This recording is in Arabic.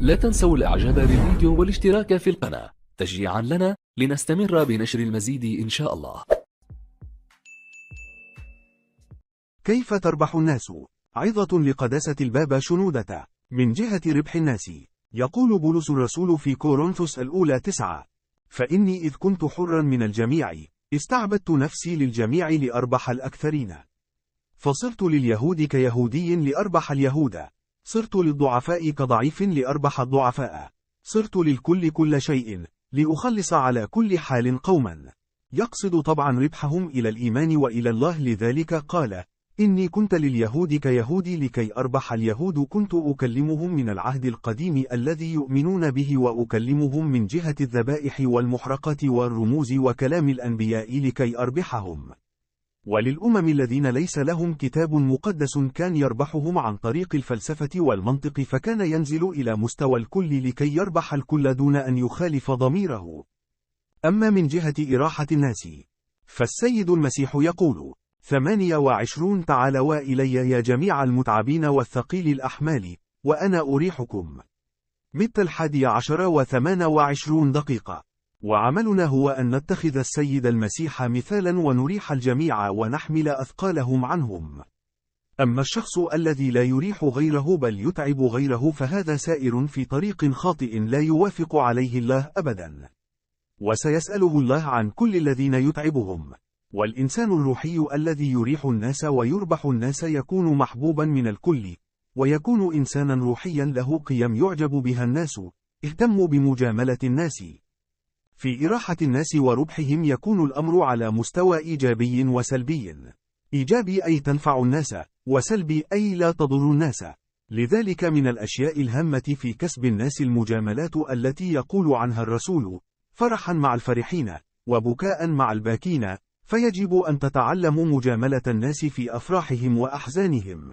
لا تنسوا الإعجاب بالفيديو والاشتراك في القناة تشجيعا لنا لنستمر بنشر المزيد إن شاء الله. كيف تربح الناس؟ عظة لقداسة البابا شنودة من جهة ربح الناس. يقول بولس الرسول في كورنثوس الأولى 9: فإني إذ كنت حرا من الجميع استعبدت نفسي للجميع لأربح الأكثرين. فصرت لليهود كيهودي لأربح اليهود، صرت للضعفاء كضعيف لأربح الضعفاء، صرت للكل كل شيء لأخلص على كل حال قوما. يقصد طبعا ربحهم إلى الإيمان وإلى الله، لذلك قال: إني كنت لليهود كيهودي لكي أربح اليهود. كنت أكلمهم من العهد القديم الذي يؤمنون به، وأكلمهم من جهة الذبائح والمحرقات والرموز وكلام الأنبياء لكي أربحهم. وللأمم الذين ليس لهم كتاب مقدس كان يربحهم عن طريق الفلسفة والمنطق، فكان ينزل إلى مستوى الكل لكي يربح الكل دون أن يخالف ضميره. أما من جهة إراحة الناس، فالسيد المسيح يقول: 28: تعالوا إلي يا جميع المتعبين والثقيل الأحمال وأنا أريحكم. متى 11:28 دقيقة. وعملنا هو أن نتخذ السيد المسيح مثالا ونريح الجميع ونحمل أثقالهم عنهم. أما الشخص الذي لا يريح غيره بل يتعب غيره فهذا سائر في طريق خاطئ لا يوافق عليه الله أبدا، وسيسأله الله عن كل الذين يتعبهم. والإنسان الروحي الذي يريح الناس ويربح الناس يكون محبوبا من الكل، ويكون إنسانا روحيا له قيم يعجب بها الناس. اهتموا بمجاملة الناس. في إراحة الناس وربحهم يكون الأمر على مستوى إيجابي وسلبي. إيجابي أي تنفع الناس، وسلبي أي لا تضر الناس. لذلك من الأشياء الهامة في كسب الناس المجاملات التي يقول عنها الرسول: فرحا مع الفرحين وبكاء مع الباكين. فيجب أن تتعلموا مجاملة الناس في أفراحهم وأحزانهم.